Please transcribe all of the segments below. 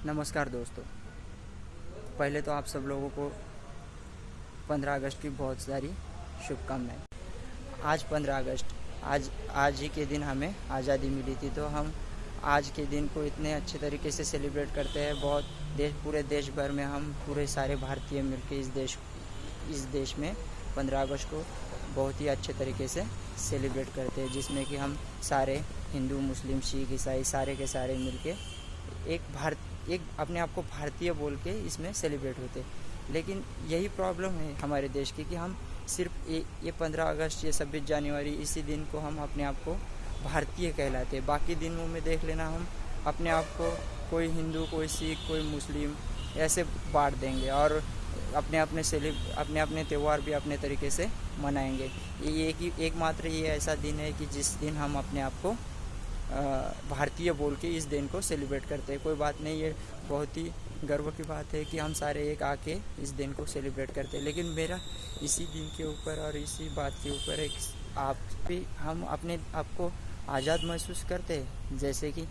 नमस्कार दोस्तों। पहले तो आप सब लोगों को 15 अगस्त की बहुत सारी शुभकामनाएं। आज 15 अगस्त, आज ही के दिन हमें आज़ादी मिली थी, तो हम आज के दिन को इतने अच्छे तरीके से सेलिब्रेट करते हैं। पूरे देश भर में हम पूरे सारे भारतीय मिलकर इस देश में 15 अगस्त को बहुत ही अच्छे तरीके से सेलिब्रेट करते हैं, जिसमें कि हम सारे हिंदू, मुस्लिम, सिख, ईसाई सारे के सारे मिलके एक अपने आप को भारतीय बोल के इसमें सेलिब्रेट होते। लेकिन यही प्रॉब्लम है हमारे देश की कि हम सिर्फ ये 15 अगस्त, ये 26 जनवरी, इसी दिन को हम अपने आप को भारतीय कहलाते हैं। बाकी दिनों में देख लेना, हम अपने आप को कोई हिंदू, कोई सिख, कोई मुस्लिम ऐसे बांट देंगे और अपने अपने त्यौहार भी अपने तरीके से मनाएंगे। ये एकमात्र ये ऐसा दिन है कि जिस दिन हम अपने आप को भारतीय बोल के इस दिन को सेलिब्रेट करते हैं। कोई बात नहीं, ये बहुत ही गर्व की बात है कि हम सारे एक आके इस दिन को सेलिब्रेट करते हैं। लेकिन मेरा इसी दिन के ऊपर और इसी बात के ऊपर हम अपने आप को आज़ाद महसूस करते हैं। जैसे कि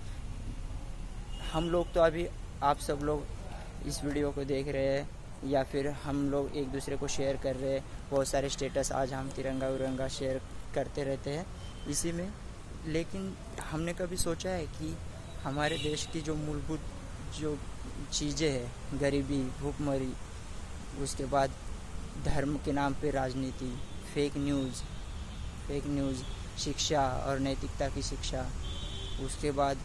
हम लोग तो अभी आप सब लोग इस वीडियो को देख रहे हैं या फिर हम लोग एक दूसरे को शेयर कर रहे हैं, बहुत सारे स्टेटस आज हम तिरंगा उरंगा शेयर करते रहते हैं इसी में। लेकिन हमने कभी सोचा है कि हमारे देश की जो मूलभूत जो चीज़ें हैं, गरीबी, भूखमरी, उसके बाद धर्म के नाम पे राजनीति, फेक न्यूज़, शिक्षा और नैतिकता की शिक्षा, उसके बाद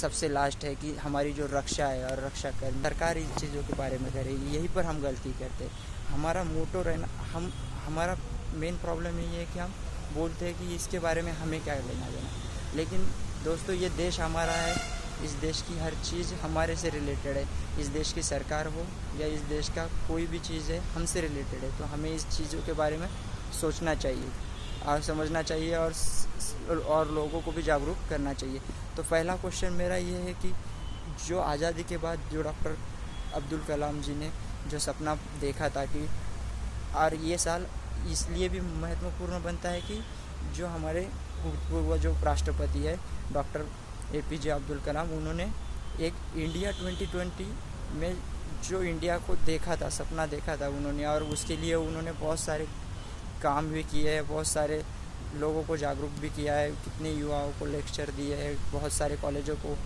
सबसे लास्ट है कि हमारी जो रक्षा है और रक्षा कर सरकार इन चीज़ों के बारे में करेगी। यही पर हम गलती करते हैं। हमारा मोटो रहना, हमारा मेन प्रॉब्लम यही है कि हम बोलते हैं कि इसके बारे में हमें क्या लेना देना। लेकिन दोस्तों, ये देश हमारा है, इस देश की हर चीज़ हमारे से रिलेटेड है। इस देश की सरकार हो या इस देश का कोई भी चीज़ है, हमसे रिलेटेड है। तो हमें इस चीज़ों के बारे में सोचना चाहिए और समझना चाहिए और लोगों को भी जागरूक करना चाहिए। तो पहला क्वेश्चन मेरा ये है कि जो आज़ादी के बाद जो डॉक्टर अब्दुल कलाम जी ने जो सपना देखा था कि, और ये साल इसलिए भी महत्वपूर्ण बनता है कि जो हमारे भूतपूर्व जो राष्ट्रपति है डॉक्टर APJ अब्दुल कलाम, उन्होंने एक इंडिया 2020 में जो इंडिया को देखा था, सपना देखा था उन्होंने, और उसके लिए उन्होंने बहुत सारे काम भी किए हैं, बहुत सारे लोगों को जागरूक भी किया है, कितने युवाओं को लेक्चर दिए हैं, बहुत सारे कॉलेजों को।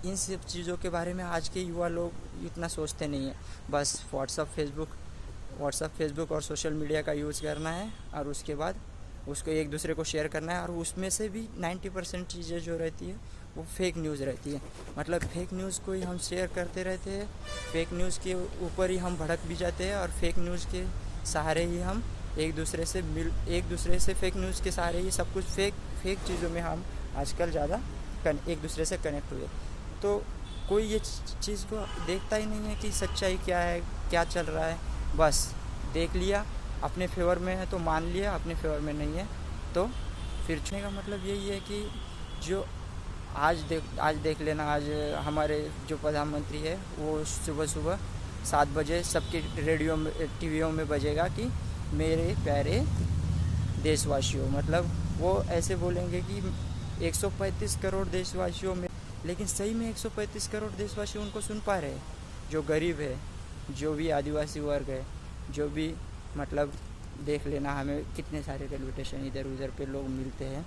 इन सब चीज़ों के बारे में आज के युवा लोग इतना सोचते नहीं हैं। बस व्हाट्सअप, फेसबुक और सोशल मीडिया का यूज़ करना है और उसके बाद उसको एक दूसरे को शेयर करना है। और उसमें से भी 90% चीज़ें जो रहती है वो फेक न्यूज़ रहती है। मतलब फेक न्यूज़ को ही हम शेयर करते रहते हैं, फेक न्यूज़ के ऊपर ही हम भड़क भी जाते हैं और फेक न्यूज़ के सहारे ही हम एक दूसरे से फेक न्यूज़ के सहारे ही सब कुछ फेक चीज़ों में हम आजकल ज़्यादा एक दूसरे से कनेक्ट हुए। तो कोई ये चीज़ को देखता ही नहीं है कि सच्चाई क्या है, क्या चल रहा है। बस देख लिया, अपने फेवर में है तो मान लिया, अपने फेवर में नहीं है तो फिर छूने का मतलब यही है कि जो आज देख लेना, आज हमारे जो प्रधानमंत्री है वो सुबह 7 बजे सबके रेडियो में, टीवियों में बजेगा कि मेरे प्यारे देशवासियों। मतलब वो ऐसे बोलेंगे कि 135 करोड़ देशवासियों में, लेकिन सही में 135 करोड़ देशवासी उनको सुन पा रहे हैं। जो गरीब है, जो भी आदिवासी वर्ग है, जो भी मतलब देख लेना, हमें कितने सारे रेलवे स्टेशन इधर उधर पे लोग मिलते हैं।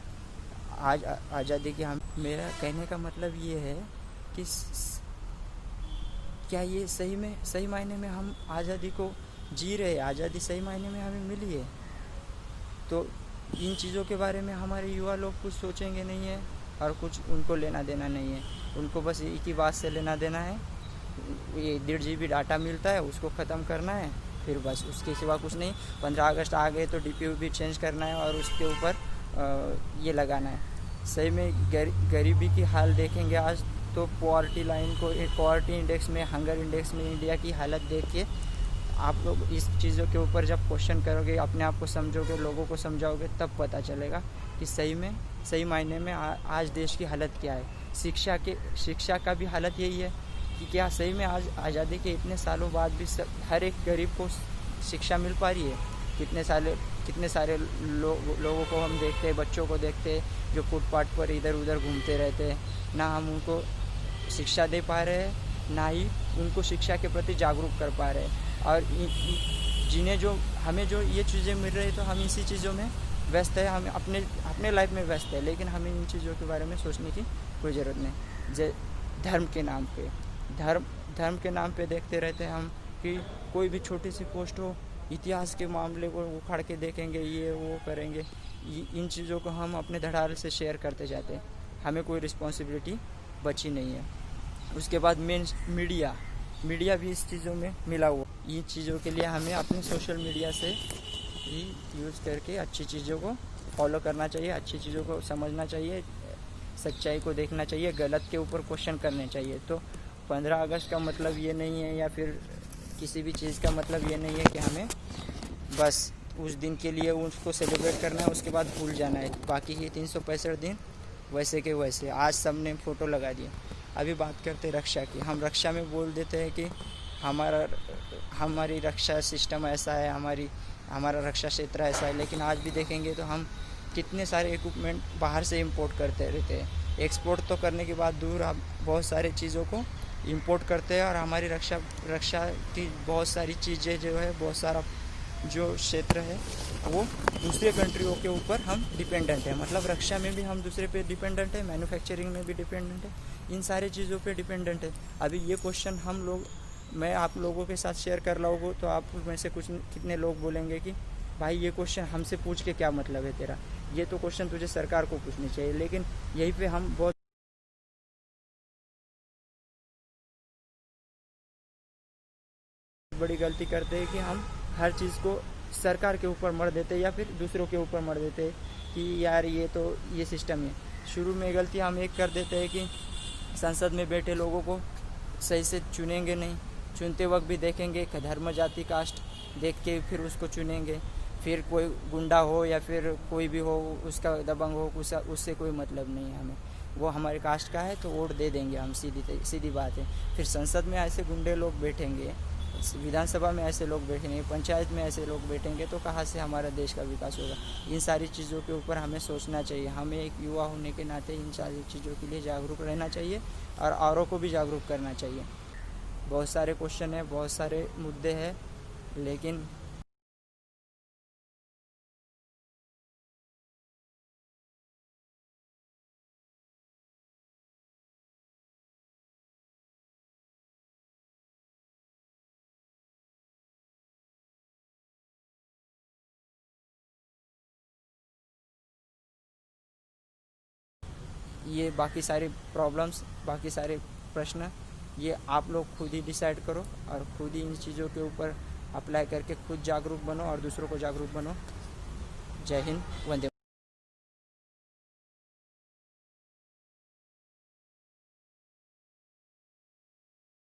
आज आज़ादी की मेरा कहने का मतलब ये है कि क्या ये सही मायने में हम आज़ादी को जी रहे हैं, आज़ादी सही मायने में हमें मिली है। तो इन चीज़ों के बारे में हमारे युवा लोग कुछ सोचेंगे नहीं है और कुछ उनको लेना देना नहीं है। उनको बस एक ही बात से लेना देना है, ये 1.5 GB डाटा मिलता है, उसको ख़त्म करना है, फिर बस उसके सिवा कुछ नहीं। 15 अगस्त आ गए तो DPU भी चेंज करना है और उसके ऊपर ये लगाना है। सही में गरीबी की हाल देखेंगे आज तो पॉवर्टी इंडेक्स में, हंगर इंडेक्स में इंडिया की हालत देख के आप लोग इस चीज़ों के ऊपर जब क्वेश्चन करोगे, अपने आप को समझोगे, लोगों को समझाओगे, तब पता चलेगा कि सही मायने में आज देश की हालत क्या है। शिक्षा का भी हालत यही है कि क्या सही में आज आज़ादी के इतने सालों बाद भी हर एक गरीब को शिक्षा मिल पा रही है। कितने सारे लोगों को हम देखते हैं, बच्चों को देखते हैं जो फुटपाथ पर इधर उधर घूमते रहते हैं, ना हम उनको शिक्षा दे पा रहे हैं, ना ही उनको शिक्षा के प्रति जागरूक कर पा रहे हैं। और जिन्हें जो हमें जो ये चीज़ें मिल रही तो हम इसी चीज़ों में व्यस्त है, हम अपने लाइफ में व्यस्त है, लेकिन हमें इन चीज़ों के बारे में सोचने की कोई ज़रूरत नहीं। धर्म के नाम पे धर्म के नाम पे देखते रहते हैं हम कि कोई भी छोटी सी पोस्ट हो, इतिहास के मामले को उखाड़ के देखेंगे, ये वो करेंगे। इन चीज़ों को हम अपने धड़ाल से शेयर करते जाते हैं, हमें कोई रिस्पॉन्सिबिलिटी बची नहीं है। उसके बाद मेन मीडिया भी इस चीज़ों में मिला हुआ। इन चीज़ों के लिए हमें अपने सोशल मीडिया से ही यूज़ करके अच्छी चीज़ों को फॉलो करना चाहिए, अच्छी चीज़ों को समझना चाहिए, सच्चाई को देखना चाहिए, गलत के ऊपर क्वेश्चन करने चाहिए। तो 15 अगस्त का मतलब ये नहीं है, या फिर किसी भी चीज़ का मतलब ये नहीं है कि हमें बस उस दिन के लिए उसको सेलिब्रेट करना है, उसके बाद भूल जाना है। बाकी ही 365 दिन वैसे के वैसे। आज सब ने फ़ोटो लगा दिया। अभी बात करते रक्षा की। हम रक्षा में बोल देते हैं कि हमारी रक्षा सिस्टम ऐसा है, हमारा रक्षा क्षेत्र ऐसा है, लेकिन आज भी देखेंगे तो हम कितने सारे इक्विपमेंट बाहर से इंपोर्ट करते रहते हैं। एक्सपोर्ट तो करने के बाद दूर, आप बहुत सारे चीज़ों को इंपोर्ट करते हैं, और हमारी रक्षा की बहुत सारी चीज़ें जो है, बहुत सारा जो क्षेत्र है वो दूसरे कंट्रियों के ऊपर हम डिपेंडेंट है। मतलब रक्षा में भी हम दूसरे पे डिपेंडेंट है, मैन्युफैक्चरिंग में भी डिपेंडेंट है, इन सारी चीज़ों पे डिपेंडेंट है। अभी ये क्वेश्चन मैं आप लोगों के साथ शेयर कर रहा हूँ, तो आप में से कितने लोग बोलेंगे कि भाई ये क्वेश्चन हमसे पूछ के क्या मतलब है तेरा, ये तो क्वेश्चन तुझे सरकार को पूछनी चाहिए। लेकिन यहीं पे हम बहुत बड़ी गलती करते हैं कि हम हर चीज़ को सरकार के ऊपर मर देते, या फिर दूसरों के ऊपर मर देते कि यार ये सिस्टम है। शुरू में गलती हम एक कर देते हैं कि संसद में बैठे लोगों को सही से चुनेंगे नहीं, चुनते वक्त भी देखेंगे धर्म जाति कास्ट देख के फिर उसको चुनेंगे। फिर कोई गुंडा हो या फिर कोई भी हो, उसका दबंग हो, उससे कोई मतलब नहीं है हमें। वो हमारे कास्ट का है तो वोट दे देंगे हम, सीधी बात है। फिर संसद में ऐसे गुंडे लोग बैठेंगे, विधानसभा में ऐसे लोग बैठेंगे, पंचायत में ऐसे लोग बैठेंगे, तो कहाँ से हमारा देश का विकास होगा। इन सारी चीज़ों के ऊपर हमें सोचना चाहिए। हमें एक युवा होने के नाते इन सारी चीज़ों के लिए जागरूक रहना चाहिए, और औरों को भी जागरूक करना चाहिए। बहुत सारे क्वेश्चन हैं, बहुत सारे मुद्दे हैं, लेकिन ये बाकी सारी प्रॉब्लम्स, बाकी सारे प्रश्न, ये आप लोग खुद ही डिसाइड करो, और खुद ही इन चीज़ों के ऊपर अप्लाई करके खुद जागरूक बनो और दूसरों को जागरूक बनो। जय हिंद, वंदे।